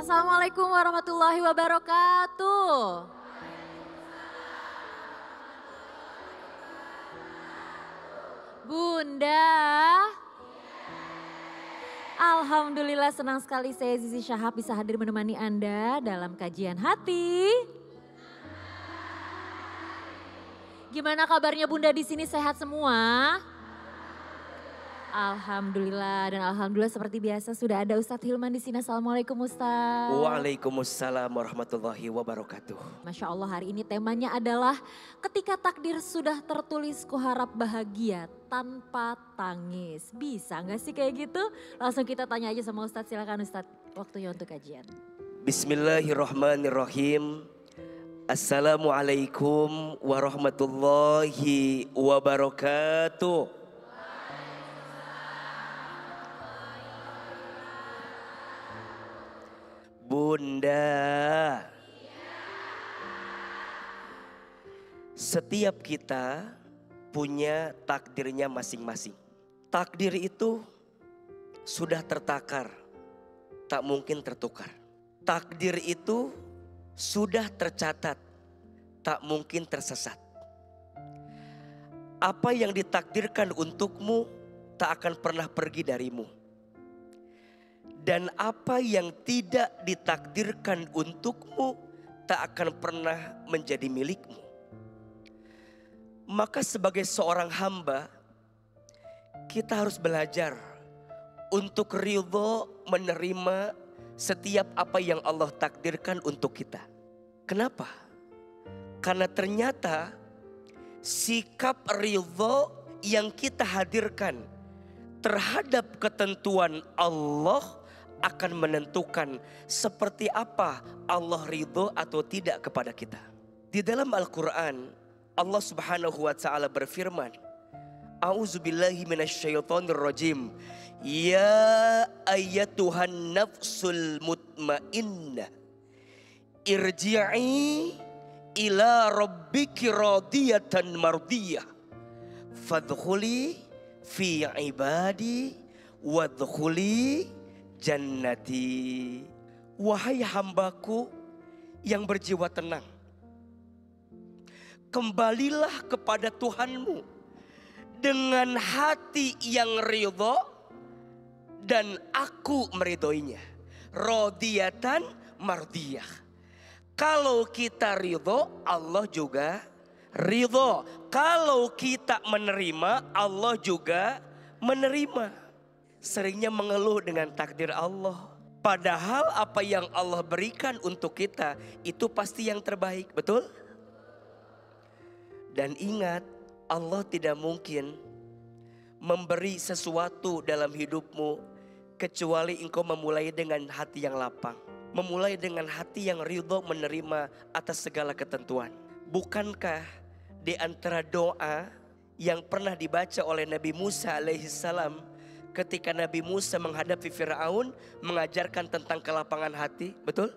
Assalamualaikum warahmatullahi wabarakatuh. Bunda. Alhamdulillah senang sekali saya Zizi Syahab bisa hadir menemani Anda dalam kajian hati. Gimana kabarnya Bunda di sini, sehat semua? Alhamdulillah, dan alhamdulillah seperti biasa sudah ada Ustadz Hilman di sini. Assalamualaikum Ustadz. Waalaikumsalam warahmatullahi wabarakatuh. Masya Allah, hari ini temanya adalah ketika takdir sudah tertulis kuharap bahagia tanpa tangis. Bisa gak sih kayak gitu? Langsung kita tanya aja sama Ustadz, silakan Ustadz, waktunya untuk kajian. Bismillahirrahmanirrahim. Assalamualaikum warahmatullahi wabarakatuh. Bunda, setiap kita punya takdirnya masing-masing. Takdir itu sudah tertakar, tak mungkin tertukar. Takdir itu sudah tercatat, tak mungkin tersesat. Apa yang ditakdirkan untukmu tak akan pernah pergi darimu. Dan apa yang tidak ditakdirkan untukmu tak akan pernah menjadi milikmu. Maka sebagai seorang hamba, kita harus belajar untuk ridho menerima setiap apa yang Allah takdirkan untuk kita. Kenapa? Karena ternyata sikap ridho yang kita hadirkan terhadap ketentuan Allah akan menentukan seperti apa Allah ridho atau tidak kepada kita. Di dalam Al-Quran, Allah Subhanahu wa Ta'ala berfirman, A'udzubillahi minasyaitonirrajim. Ya ayyatuhan nafsul mutmainnah, irji'i ila rabbiki radiyatan mardiyah, fadkhuli fi ibadi wadkhuli jannati. Wahai hambaku yang berjiwa tenang, kembalilah kepada Tuhanmu dengan hati yang ridho dan aku meridhoinya. Radiyatan mardiyah. Kalau kita ridho, Allah juga ridho. Kalau kita menerima, Allah juga menerima. Seringnya mengeluh dengan takdir Allah. Padahal apa yang Allah berikan untuk kita itu pasti yang terbaik, betul? Dan ingat, Allah tidak mungkin memberi sesuatu dalam hidupmu kecuali engkau memulai dengan hati yang lapang. Memulai dengan hati yang ridho menerima atas segala ketentuan. Bukankah di antara doa yang pernah dibaca oleh Nabi Musa alaihissalam ketika Nabi Musa menghadapi Fir'aun, mengajarkan tentang kelapangan hati, betul?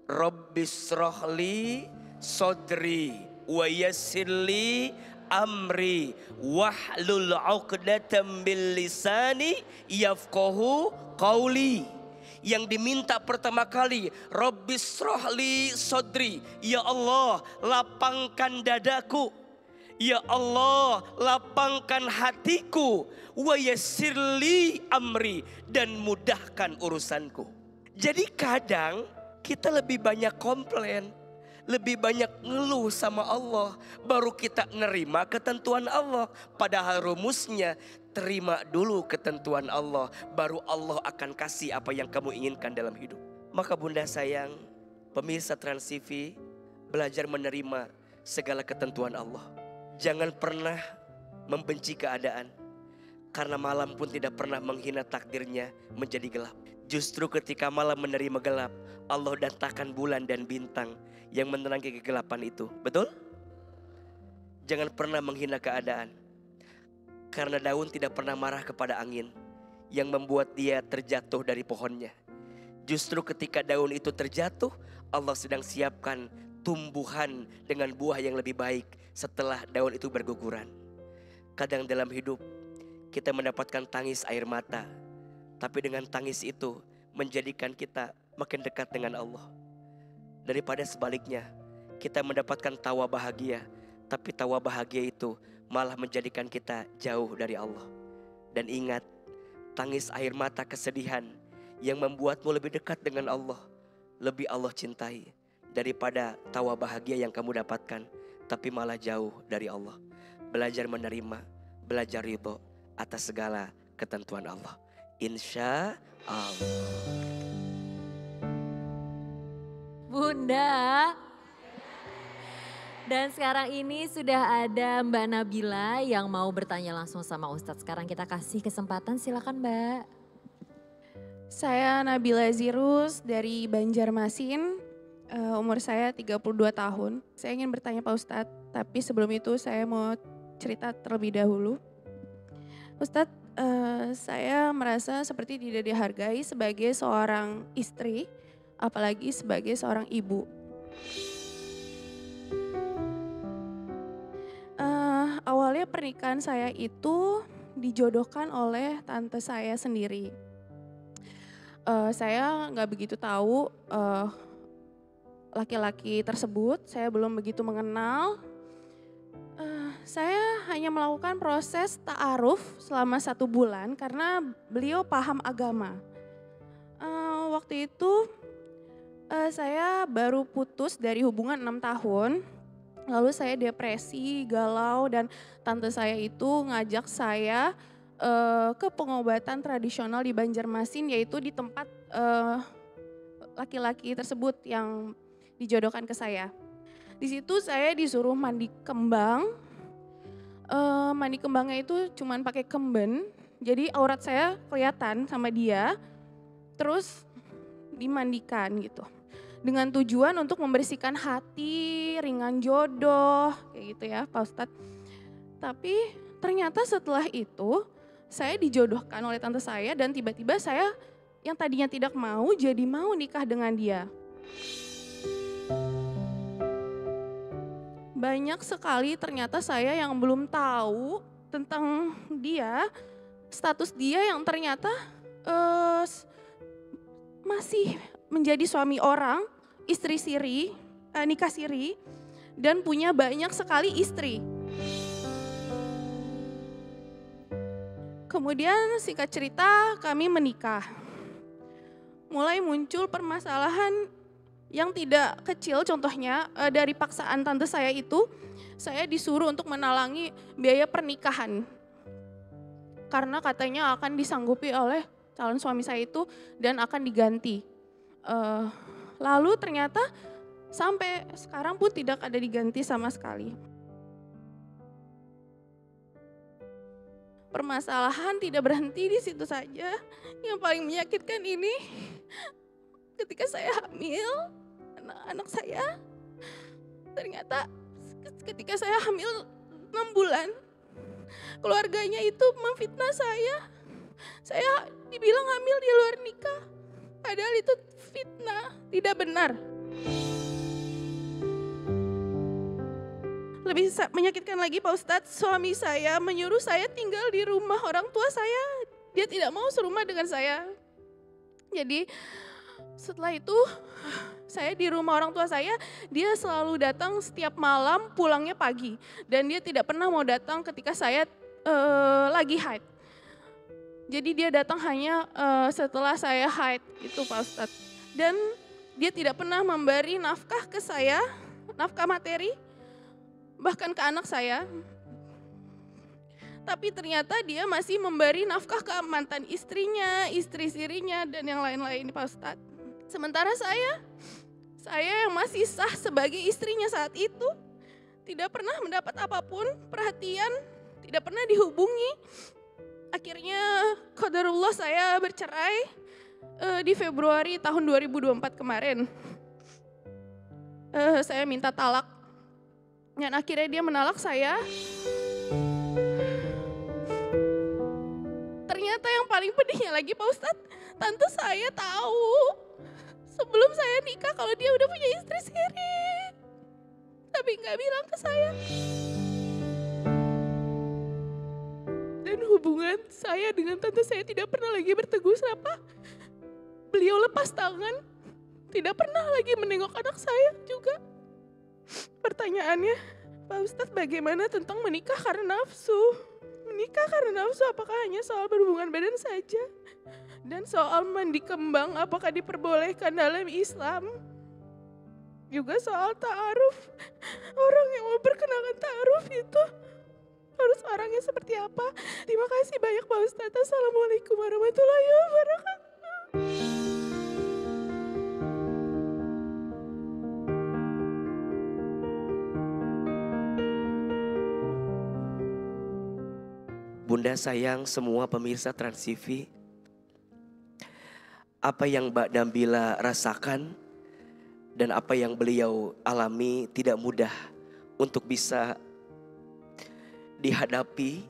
Rabbisrohli sodri wa yassirli amri wahlul 'uqdatam bil lisani yafqahu qauli. Yang diminta pertama kali, Rabbisrohli sodri, ya Allah lapangkan dadaku, ya Allah lapangkan hatiku, wa yassirli amri, dan mudahkan urusanku. Jadi kadang kita lebih banyak komplain, lebih banyak ngeluh sama Allah, baru kita nerima ketentuan Allah. Padahal rumusnya terima dulu ketentuan Allah, baru Allah akan kasih apa yang kamu inginkan dalam hidup. Maka bunda sayang, pemirsa Trans TV, belajar menerima segala ketentuan Allah. Jangan pernah membenci keadaan, karena malam pun tidak pernah menghina takdirnya menjadi gelap. Justru ketika malam menerima gelap, Allah datangkan bulan dan bintang yang menerangi kegelapan itu. Betul? Jangan pernah menghina keadaan, karena daun tidak pernah marah kepada angin yang membuat dia terjatuh dari pohonnya. Justru ketika daun itu terjatuh, Allah sedang siapkan tumbuhan dengan buah yang lebih baik setelah daun itu berguguran. Kadang dalam hidup kita mendapatkan tangis air mata, tapi dengan tangis itu menjadikan kita makin dekat dengan Allah. Daripada sebaliknya, kita mendapatkan tawa bahagia, tapi tawa bahagia itu malah menjadikan kita jauh dari Allah. Dan ingat, tangis air mata kesedihan yang membuatmu lebih dekat dengan Allah, lebih Allah cintai daripada tawa bahagia yang kamu dapatkan, tapi malah jauh dari Allah. Belajar menerima, belajar ridho atas segala ketentuan Allah. Insya Allah. Bunda. Dan sekarang ini sudah ada Mbak Nabila yang mau bertanya langsung sama Ustadz. Sekarang kita kasih kesempatan, silakan Mbak. Saya Nabila Zirus dari Banjarmasin, umur saya 32 tahun. Saya ingin bertanya Pak Ustadz, tapi sebelum itu saya mau cerita terlebih dahulu. Ustadz, saya merasa seperti tidak dihargai sebagai seorang istri, apalagi sebagai seorang ibu. Awalnya pernikahan saya itu dijodohkan oleh tante saya sendiri. Saya nggak begitu tahu laki-laki tersebut, saya belum begitu mengenal. Saya hanya melakukan proses ta'aruf selama 1 bulan karena beliau paham agama. Waktu itu saya baru putus dari hubungan 6 tahun. Lalu saya depresi, galau, dan tante saya itu ngajak saya ke pengobatan tradisional di Banjarmasin, yaitu di tempat laki-laki tersebut yang dijodohkan ke saya. Di situ saya disuruh mandi kembang. Mandi kembangnya itu cuman pakai kemben, jadi aurat saya kelihatan sama dia, terus dimandikan gitu. Dengan tujuan untuk membersihkan hati, ringan jodoh, kayak gitu ya Pak Ustadz. Tapi ternyata setelah itu saya dijodohkan oleh tante saya dan tiba-tiba saya yang tadinya tidak mau jadi mau nikah dengan dia. Banyak sekali ternyata saya yang belum tahu tentang dia, status dia yang ternyata masih menjadi suami orang, istri siri, nikah siri, dan punya banyak sekali istri. Kemudian singkat cerita kami menikah. Mulai muncul permasalahan yang tidak kecil, contohnya dari paksaan tante saya itu, saya disuruh untuk menalangi biaya pernikahan. Karena katanya akan disanggupi oleh calon suami saya itu dan akan diganti. Lalu ternyata sampai sekarang pun tidak ada diganti sama sekali. Permasalahan tidak berhenti di situ saja. Yang paling menyakitkan ini ketika saya hamil, anak saya ternyata ketika saya hamil 6 bulan, keluarganya itu memfitnah saya. Saya dibilang hamil di luar nikah, padahal itu fitnah, tidak benar. Lebih menyakitkan lagi Pak Ustadz, suami saya menyuruh saya tinggal di rumah orang tua saya. Dia tidak mau serumah dengan saya. Jadi setelah itu saya di rumah orang tua saya, dia selalu datang setiap malam, pulangnya pagi. Dan dia tidak pernah mau datang ketika saya lagi haid. Jadi dia datang hanya setelah saya haid gitu Pak Ustadz. Dan dia tidak pernah memberi nafkah ke saya, nafkah materi, bahkan ke anak saya. Tapi ternyata dia masih memberi nafkah ke mantan istrinya, istri sirinya, dan yang lain-lain Pak Ustadz. Sementara saya yang masih sah sebagai istrinya saat itu, tidak pernah mendapat apapun, perhatian, tidak pernah dihubungi. Akhirnya qadarullah saya bercerai di Februari tahun 2024 kemarin. Saya minta talak. Dan akhirnya dia menalak saya. Ternyata yang paling pedihnya lagi Pak Ustadz, tante saya tahu sebelum saya nikah kalau dia udah punya istri sendiri. Tapi gak bilang ke saya. Dan hubungan saya dengan tante saya tidak pernah lagi bertegur sapa. Beliau lepas tangan tidak pernah lagi menengok anak saya juga. Pertanyaannya, Pak Ustadz, bagaimana tentang menikah karena nafsu? Menikah karena nafsu apakah hanya soal berhubungan badan saja? Dan soal mandi kembang apakah diperbolehkan dalam Islam? Juga soal ta'aruf. Orang yang mau perkenalkan ta'aruf itu harus orangnya seperti apa? Terima kasih banyak Pak Ustadz. Assalamualaikum warahmatullahi wabarakatuh. Bunda sayang semua pemirsa Trans TV, apa yang Mbak Nabila rasakan dan apa yang beliau alami tidak mudah untuk bisa dihadapi.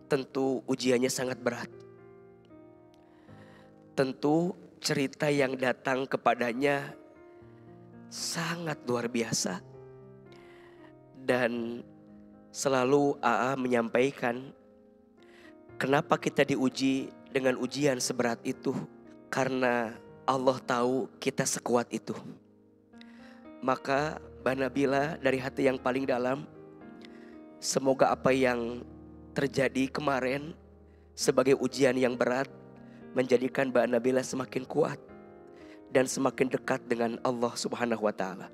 Tentu ujiannya sangat berat. Tentu cerita yang datang kepadanya sangat luar biasa. Dan selalu AA menyampaikan, kenapa kita diuji dengan ujian seberat itu? Karena Allah tahu kita sekuat itu. Maka Mbak Nabila dari hati yang paling dalam, semoga apa yang terjadi kemarin sebagai ujian yang berat menjadikan Mbak Nabila semakin kuat dan semakin dekat dengan Allah Subhanahu wa Ta'ala.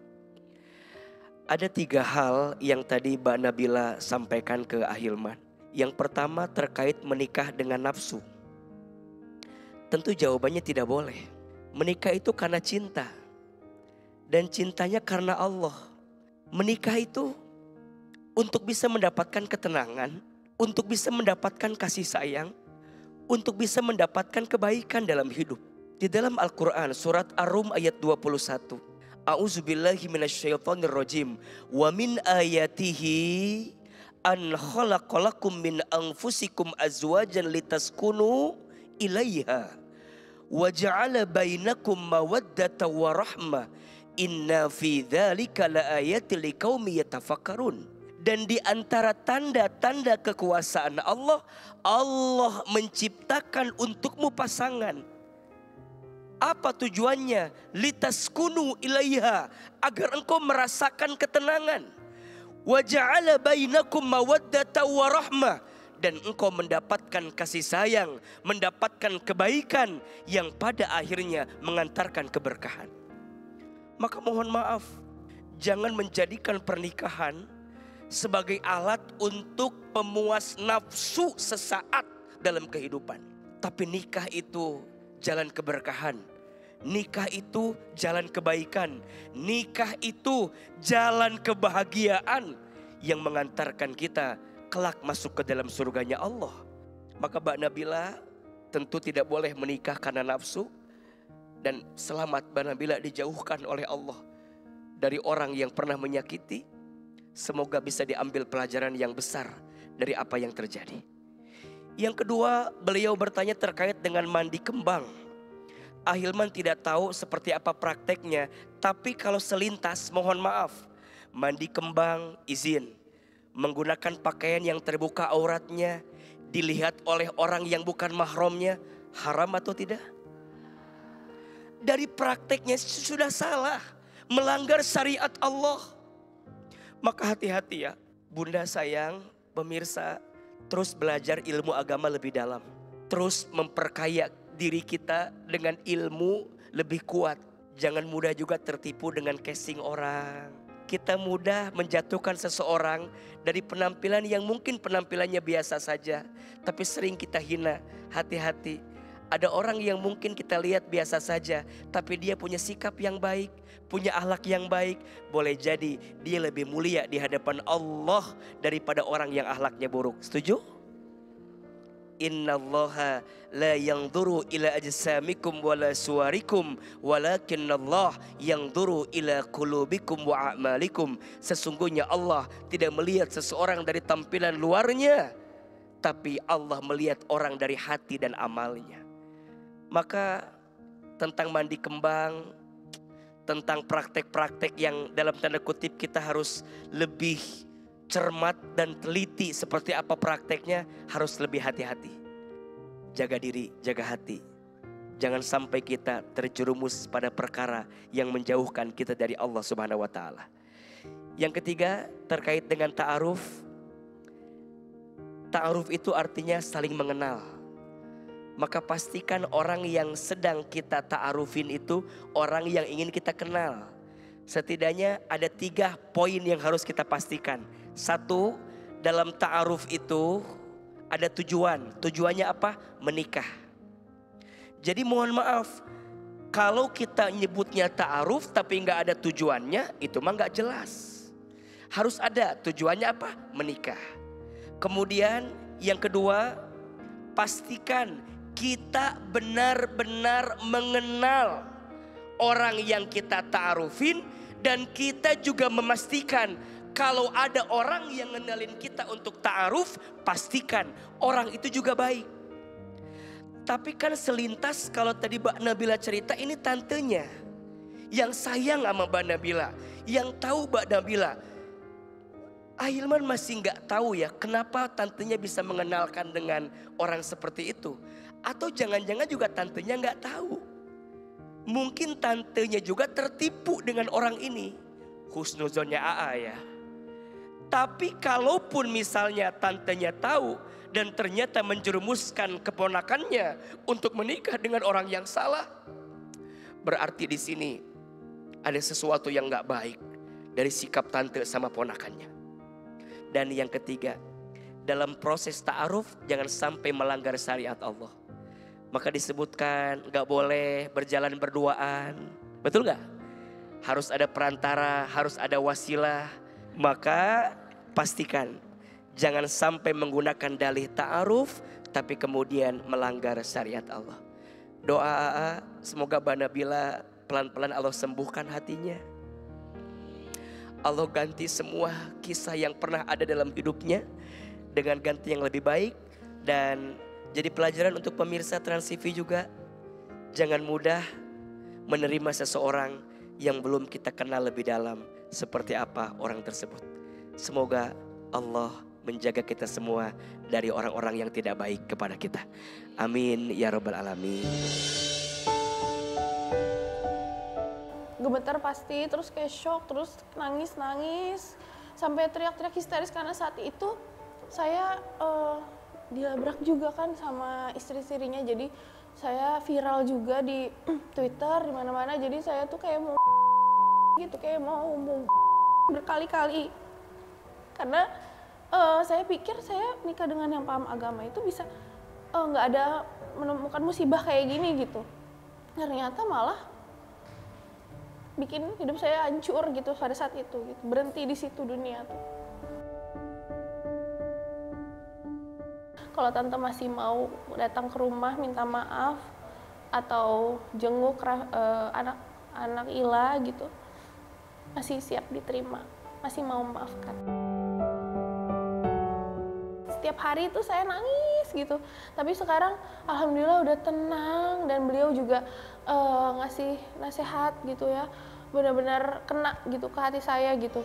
Ada 3 hal yang tadi Mbak Nabila sampaikan ke Ahilman. Yang pertama terkait menikah dengan nafsu. Tentu jawabannya tidak boleh. Menikah itu karena cinta. Dan cintanya karena Allah. Menikah itu untuk bisa mendapatkan ketenangan, untuk bisa mendapatkan kasih sayang, untuk bisa mendapatkan kebaikan dalam hidup. Di dalam Al-Quran surat Ar-Rum ayat 21. A'udzubillahi minasyaitonirrajim. Wa min ayatihi an khalaqalakum min anfusikum azwajan litaskunu ilaiha wa ja'ala bainakum mawaddatan wa rahmah inna fi dzalika laayatil liqaumi yatafakkarun. Dan di antara tanda-tanda kekuasaan Allah, Allah menciptakan untukmu pasangan. Apa tujuannya? Litaskunu ilaiha, agar engkau merasakan ketenangan. Wa ja'ala bainakum mawaddatan wa rahmah, dan engkau mendapatkan kasih sayang, mendapatkan kebaikan yang pada akhirnya mengantarkan keberkahan. Maka mohon maaf, jangan menjadikan pernikahan sebagai alat untuk pemuas nafsu sesaat dalam kehidupan. Tapi nikah itu jalan keberkahan. Nikah itu jalan kebaikan. Nikah itu jalan kebahagiaan yang mengantarkan kita kelak masuk ke dalam surganya Allah. Maka Mbak Nabila tentu tidak boleh menikah karena nafsu. Dan selamat Mbak Nabila dijauhkan oleh Allah dari orang yang pernah menyakiti. Semoga bisa diambil pelajaran yang besar dari apa yang terjadi. Yang kedua, beliau bertanya terkait dengan mandi kembang. Ahilman tidak tahu seperti apa prakteknya, tapi kalau selintas mohon maaf. Mandi kembang izin. Menggunakan pakaian yang terbuka auratnya, dilihat oleh orang yang bukan mahramnya, haram atau tidak? Dari prakteknya sudah salah, melanggar syariat Allah. Maka hati-hati ya, Bunda sayang, pemirsa, terus belajar ilmu agama lebih dalam. Terus memperkaya diri kita dengan ilmu lebih kuat. Jangan mudah juga tertipu dengan casing orang. Kita mudah menjatuhkan seseorang dari penampilan yang mungkin penampilannya biasa saja, tapi sering kita hina. Hati-hati. Ada orang yang mungkin kita lihat biasa saja, tapi dia punya sikap yang baik, punya akhlak yang baik. Boleh jadi dia lebih mulia di hadapan Allah daripada orang yang akhlaknya buruk. Setuju? Innallaha la yanzuru ila ajsamikum wala suwarikum walakinallah yanzuru ila qulubikum wa a'malikum. Sesungguhnya Allah tidak melihat seseorang dari tampilan luarnya, tapi Allah melihat orang dari hati dan amalnya. Maka tentang mandi kembang, tentang praktek-praktek yang dalam tanda kutip kita harus lebih cermat dan teliti seperti apa prakteknya, harus lebih hati-hati. Jaga diri, jaga hati. Jangan sampai kita terjerumus pada perkara yang menjauhkan kita dari Allah Subhanahu wa taala. Yang ketiga terkait dengan ta'aruf. Ta'aruf itu artinya saling mengenal. Maka pastikan orang yang sedang kita ta'arufin itu orang yang ingin kita kenal. Setidaknya ada 3 poin yang harus kita pastikan. 1, dalam ta'aruf itu ada tujuan. Tujuannya apa? Menikah. Jadi mohon maaf, kalau kita nyebutnya ta'aruf tapi nggak ada tujuannya, itu mah nggak jelas. Harus ada tujuannya apa? Menikah. Kemudian yang kedua, pastikan kita benar-benar mengenal orang yang kita ta'arufin. Dan kita juga memastikan kalau ada orang yang ngenalin kita untuk ta'aruf, pastikan orang itu juga baik. Tapi kan selintas kalau tadi Mbak Nabila cerita, ini tantenya yang sayang sama Mbak Nabila, yang tahu Mbak Nabila. Ahilman masih nggak tahu ya kenapa tantenya bisa mengenalkan dengan orang seperti itu. Atau jangan-jangan juga tantenya nggak tahu. Mungkin tantenya juga tertipu dengan orang ini. Husnuzonnya AA ya. Tapi kalaupun misalnya tantenya tahu dan ternyata menjerumuskan keponakannya untuk menikah dengan orang yang salah, berarti di sini ada sesuatu yang nggak baik dari sikap tante sama ponakannya. Dan yang ketiga, dalam proses ta'aruf jangan sampai melanggar syariat Allah. Maka disebutkan nggak boleh berjalan berduaan, betul nggak? Harus ada perantara, harus ada wasilah. Maka pastikan jangan sampai menggunakan dalih ta'aruf tapi kemudian melanggar syariat Allah. Doa AA, semoga Mbak Nabila pelan-pelan Allah sembuhkan hatinya. Allah ganti semua kisah yang pernah ada dalam hidupnya dengan ganti yang lebih baik. Dan jadi pelajaran untuk pemirsa Trans TV juga, jangan mudah menerima seseorang yang belum kita kenal lebih dalam seperti apa orang tersebut. Semoga Allah menjaga kita semua dari orang-orang yang tidak baik kepada kita. Amin ya rabbal alamin. Gemetar pasti, terus kayak shock, terus nangis-nangis. Sampai teriak-teriak histeris karena saat itu saya dilabrak juga kan sama istri-istrinya. Jadi saya viral juga di Twitter, di mana-mana. Jadi saya tuh kayak mau gitu, kayak mau berkali-kali. Karena saya pikir saya nikah dengan yang paham agama itu bisa nggak ada menemukan musibah kayak gini gitu. Ternyata malah bikin hidup saya hancur gitu pada saat itu. Gitu. Berhenti di situ dunia tuh. Kalau tante masih mau datang ke rumah minta maaf atau jenguk anak Ila gitu, masih siap diterima, masih mau memaafkan. Setiap hari itu saya nangis gitu, tapi sekarang alhamdulillah udah tenang dan beliau juga ngasih nasihat gitu ya, benar-benar kena gitu ke hati saya gitu.